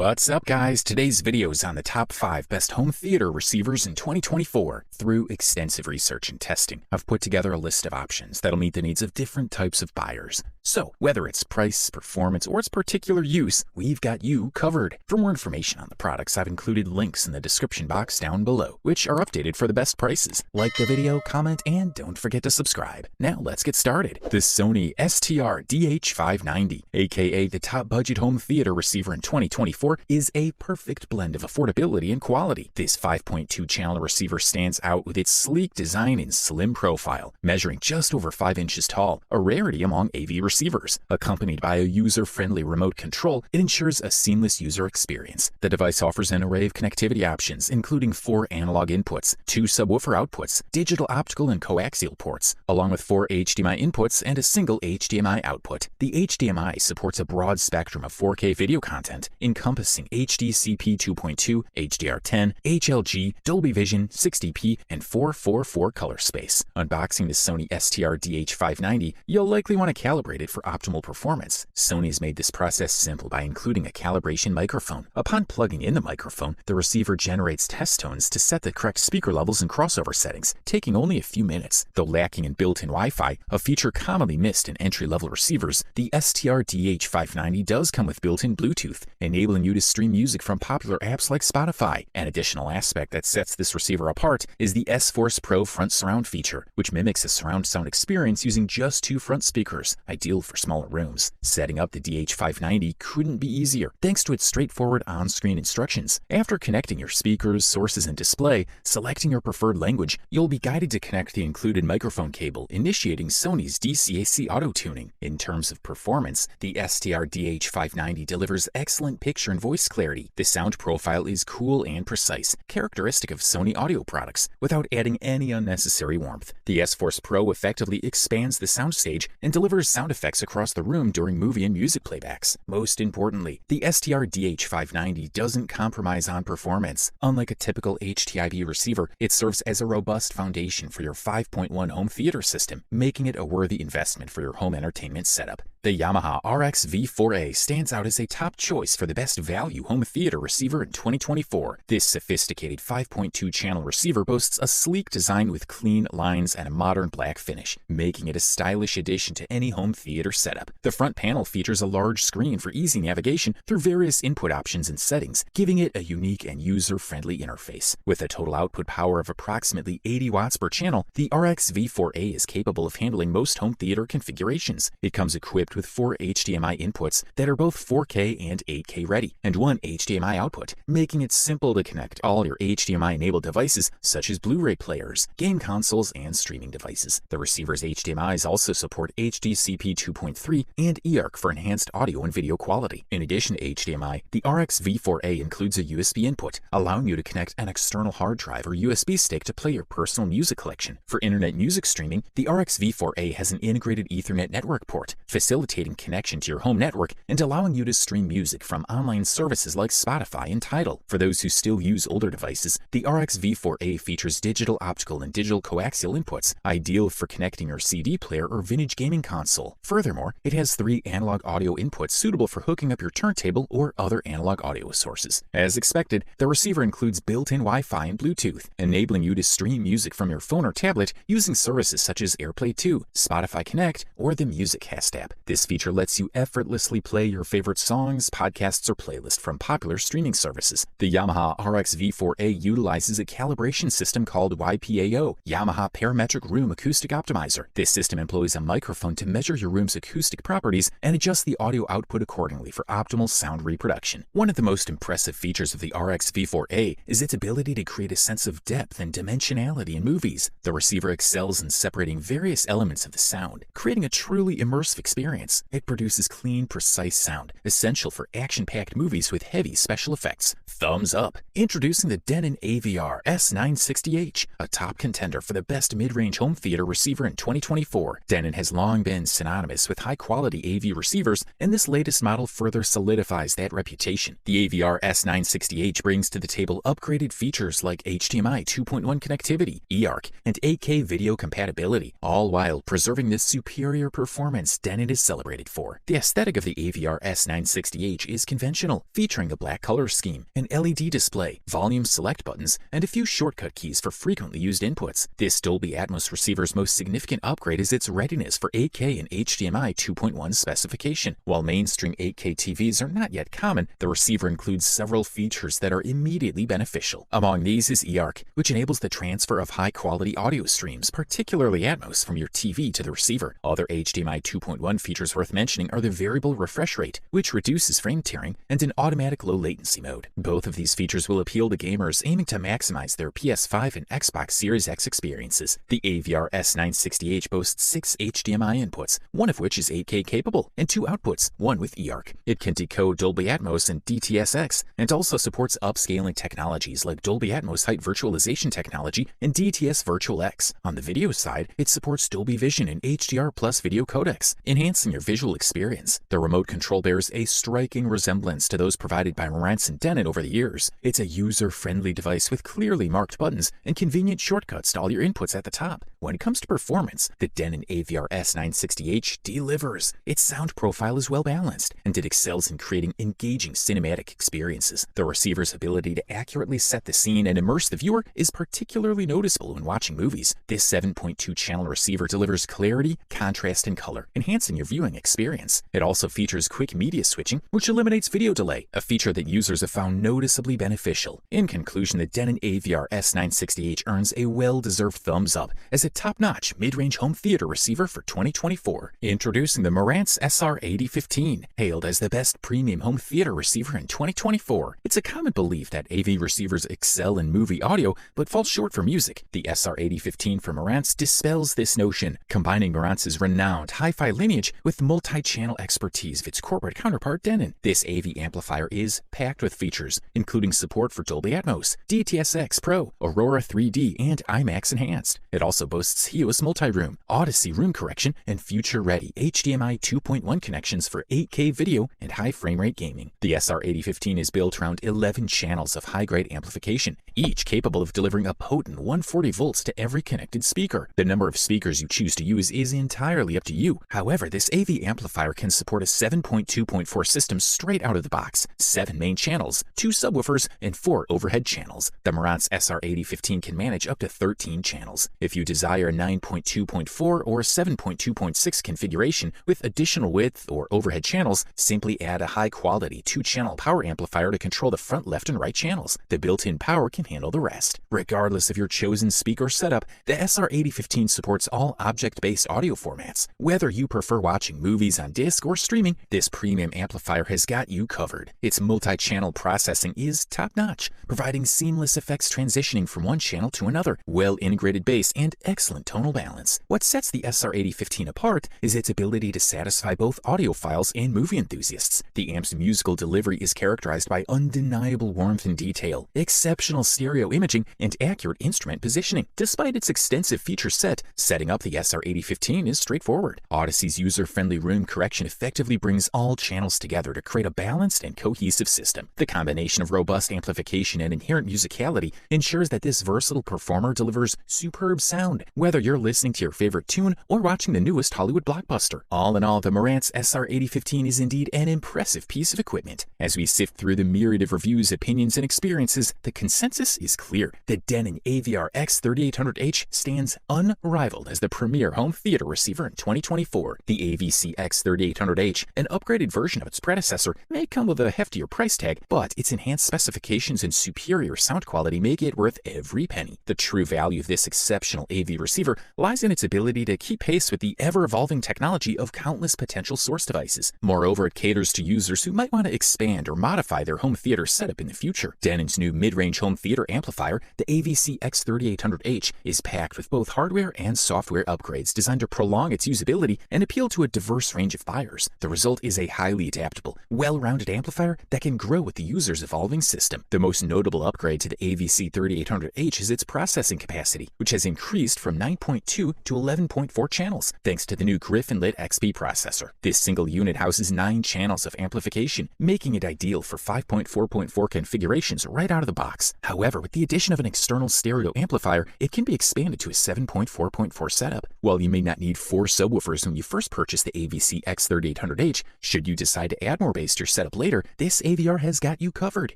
What's up, guys? Today's video is on the top 5 best home theater receivers in 2024. Through extensive research and testing, I've put together a list of options that'll meet the needs of different types of buyers. So, whether it's price, performance, or its particular use, we've got you covered. For more information on the products, I've included links in the description box down below, which are updated for the best prices. Like the video, comment, and don't forget to subscribe. Now let's get started. The Sony STR-DH590, aka the top budget home theater receiver in 2024, is a perfect blend of affordability and quality. This 5.2 channel receiver stands out with its sleek design and slim profile, measuring just over 5 inches tall, a rarity among AV receivers. Accompanied by a user-friendly remote control, it ensures a seamless user experience. The device offers an array of connectivity options, including 4 analog inputs, 2 subwoofer outputs, digital optical and coaxial ports, along with 4 HDMI inputs and a single HDMI output. The HDMI supports a broad spectrum of 4K video content, encompassing HDCP 2.2, HDR10, HLG, Dolby Vision, 60p, and 444 color space. Unboxing the Sony STR-DH590, you'll likely want to calibrate it for optimal performance. Sony has made this process simple by including a calibration microphone. Upon plugging in the microphone, the receiver generates test tones to set the correct speaker levels and crossover settings, taking only a few minutes. Though lacking in built-in Wi-Fi, a feature commonly missed in entry-level receivers, the STR-DH590 does come with built-in Bluetooth, enabling you to stream music from popular apps like Spotify. An additional aspect that sets this receiver apart is the S-Force Pro front surround feature, which mimics a surround sound experience using just 2 front speakers, ideal for smaller rooms. Setting up the DH590 couldn't be easier, thanks to its straightforward on-screen instructions. After connecting your speakers, sources, and display, selecting your preferred language, you'll be guided to connect the included microphone cable, initiating Sony's DCAC auto-tuning. In terms of performance, the STR-DH590 delivers excellent picture and voice clarity. The sound profile is cool and precise, characteristic of Sony audio products, without adding any unnecessary warmth. The S-Force Pro effectively expands the soundstage and delivers sound effects across the room during movie and music playbacks. Most importantly, the STR-DH590 doesn't compromise on performance. Unlike a typical HTIB receiver, it serves as a robust foundation for your 5.1 home theater system, making it a worthy investment for your home entertainment setup. The Yamaha RX V4A stands out as a top choice for the best value home theater receiver in 2024. This sophisticated 5.2 channel receiver boasts a sleek design with clean lines and a modern black finish, making it a stylish addition to any home theater setup. The front panel features a large screen for easy navigation through various input options and settings, giving it a unique and user-friendly interface. With a total output power of approximately 80 watts per channel, the RX V4A is capable of handling most home theater configurations. It comes equipped with 4 HDMI inputs that are both 4K and 8K ready, and 1 HDMI output, making it simple to connect all your HDMI-enabled devices such as Blu-ray players, game consoles, and streaming devices. The receiver's HDMIs also support HDCP 2.3 and eARC for enhanced audio and video quality. In addition to HDMI, the RX V4A includes a USB input, allowing you to connect an external hard drive or USB stick to play your personal music collection. For internet music streaming, the RX V4A has an integrated Ethernet network port, facilitating connection to your home network and allowing you to stream music from online services like Spotify and Tidal. For those who still use older devices, the RX V4A features digital optical and digital coaxial inputs, ideal for connecting your CD player or vintage gaming console. Furthermore, it has 3 analog audio inputs suitable for hooking up your turntable or other analog audio sources. As expected, the receiver includes built-in Wi-Fi and Bluetooth, enabling you to stream music from your phone or tablet using services such as AirPlay 2, Spotify Connect, or the MusicCast app. This feature lets you effortlessly play your favorite songs, podcasts, or playlists from popular streaming services. The Yamaha RX V4A utilizes a calibration system called YPAO, Yamaha Parametric Room Acoustic Optimizer. This system employs a microphone to measure your room's acoustic properties and adjust the audio output accordingly for optimal sound reproduction. One of the most impressive features of the RX V4A is its ability to create a sense of depth and dimensionality in movies. The receiver excels in separating various elements of the sound, creating a truly immersive experience. It produces clean, precise sound, essential for action-packed movies with heavy special effects. Thumbs up! Introducing the Denon AVR S960H, a top contender for the best mid-range home theater receiver in 2024. Denon has long been synonymous synonymous with high-quality AV receivers, and this latest model further solidifies that reputation. The AVR S960H brings to the table upgraded features like HDMI 2.1 connectivity, eARC, and 8K video compatibility, all while preserving the superior performance Denon is celebrated for. The aesthetic of the AVR S960H is conventional, featuring a black color scheme, an LED display, volume select buttons, and a few shortcut keys for frequently used inputs. This Dolby Atmos receiver's most significant upgrade is its readiness for 8K and HDMI 2.1 specification. While mainstream 8K TVs are not yet common, the receiver includes several features that are immediately beneficial. Among these is eARC, which enables the transfer of high-quality audio streams, particularly Atmos, from your TV to the receiver. Other HDMI 2.1 features worth mentioning are the variable refresh rate, which reduces frame tearing, and an automatic low latency mode. Both of these features will appeal to gamers aiming to maximize their PS5 and Xbox Series X experiences. The AVR S960H boasts 6 HDMI inputs, one of which is 8K capable, and 2 outputs, one with eARC. It can decode Dolby Atmos and DTS:X, and also supports upscaling technologies like Dolby Atmos Height Virtualization technology and DTS Virtual X. On the video side, it supports Dolby Vision and HDR Plus video codecs, enhancing your visual experience. The remote control bears a striking resemblance to those provided by Marantz and Denon over the years. It's a user-friendly device with clearly marked buttons and convenient shortcuts to all your inputs at the top. When it comes to performance, the Denon AVR S960H delivers. Its sound profile is well balanced, and it excels in creating engaging cinematic experiences. The receiver's ability to accurately set the scene and immerse the viewer is particularly noticeable when watching movies. This 7.2 channel receiver delivers clarity, contrast, and color, enhancing your viewing experience. It also features quick media switching, which eliminates video delay, a feature that users have found noticeably beneficial. In conclusion, the Denon AVR S960H earns a well-deserved thumbs up as a top-notch mid-range home theater receiver for 2024. Introducing the Marantz SR8015, hailed as the best premium home theater receiver in 2024. It's a common belief that AV receivers excel in movie audio but fall short for music. The SR8015 from Marantz dispels this notion, combining Marantz's renowned hi-fi lineage with multi-channel expertise of its corporate counterpart Denon. This AV amplifier is packed with features, including support for Dolby Atmos, DTS:X Pro, Aurora 3D, and IMAX Enhanced. It also boasts HEOS Multi-Room, Odyssey Room Correction, and future-ready HDMI 2.1 connections for 8K video and high frame rate gaming. The SR8015 is built around 11 channels of high-grade amplification, each capable of delivering a potent 140 volts to every connected speaker. The number of speakers you choose to use is entirely up to you. However, this AV amplifier can support a 7.2.4 system straight out of the box, 7 main channels, 2 subwoofers, and 4 overhead channels. The Marantz SR8015 can manage up to 13 channels. If you desire a 9.2.4 or 7.2.6 configuration with additional width or overhead channels, simply add a high-quality 2-channel power amplifier to control the front, left, and right channels. The built-in power can handle the rest. Regardless of your chosen speaker setup, the SR8015 supports all object-based audio formats. Whether you prefer watching movies on disc or streaming, this premium amplifier has got you covered. Its multi-channel processing is top-notch, providing seamless effects transitioning from one channel to another, well-integrated bass, and excellent tonal balance. What sets the SR8015 apart is its ability to satisfy both audiophiles and movie enthusiasts. The amp's musical delivery is characterized by undeniable warmth and detail, exceptional stereo imaging, and accurate instrument positioning. Despite its extensive feature set, setting up the SR8015 is straightforward. Odyssey's user-friendly room correction effectively brings all channels together to create a balanced and cohesive system. The combination of robust amplification and inherent musicality ensures that this versatile performer delivers superb sound, whether you're listening to your favorite tune or watching the newest Hollywood blockbuster. All in all, the Marantz SR8015 is indeed an impressive piece of equipment. As we sift through the myriad of reviews, opinions, and experiences, the consensus is clear. The Denon AVR X3800H stands unrivaled as the premier home theater receiver in 2024. The AVC X3800H, an upgraded version of its predecessor, may come with a heftier price tag, but its enhanced specifications and superior sound quality make it worth every penny. The true value of this exceptional AV receiver lies in its ability to keep pace with the ever-evolving technology of countless potential source devices. Moreover, it caters to users who might want to expand or modify their home theater setup in the future. Denon's new mid-range home theater amplifier, the AVC X3800H, is packed with both hardware and software upgrades designed to prolong its usability and appeal to a diverse range of buyers. The result is a highly adaptable, well-rounded amplifier that can grow with the user's evolving system. The most notable upgrade to the AVC 3800H is its processing capacity, which has increased from 9.2 to 11.4 channels, thanks to the new Griffin-Lit XP processor. This single unit houses 9 channels of amplification, making it ideal for 5.4.4 configurations right out of the box. However, with the addition of an external stereo amplifier, it can be expanded to a 7.4.4 setup. While you may not need 4 subwoofers when you first purchase the AVC X3800H, should you decide to add more bass to your setup later, this AVR has got you covered.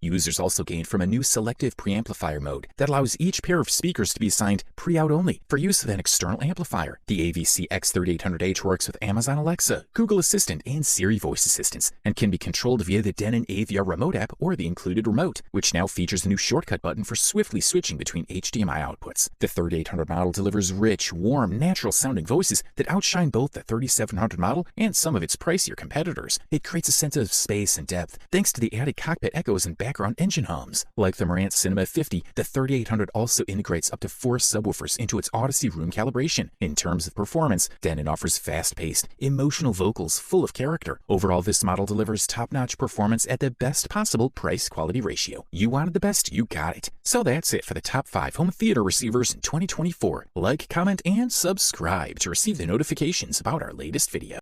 Users also gain from a new selective preamplifier mode that allows each pair of speakers to be assigned pre-out only for use with an external amplifier. The AVC X3800H works with Amazon Alexa, Google Assistant, and Siri voice assistants, and can be controlled via the Denon AVR remote app or the included remote, which now features a new shortcut button for swiftly switching between HDMI outputs. The 3800 model delivers rich, warm, natural-sounding voices that outshine both the 3700 model and some of its pricier competitors. It creates a sense of space and depth thanks to the added cockpit echoes and background engine hums. Like the Marantz Cinema 50, the 3800 also integrates up to 4 subwoofers into its Odyssey room calibration. In terms of performance, Denon offers fast-paced, emotional vocals full of character. Overall, this model delivers top-notch performance at the best possible price-quality ratio. You wanted the best, you got it. So that's it for the top 5 home theater receivers in 2024. Like, comment, and subscribe to receive the notifications about our latest video.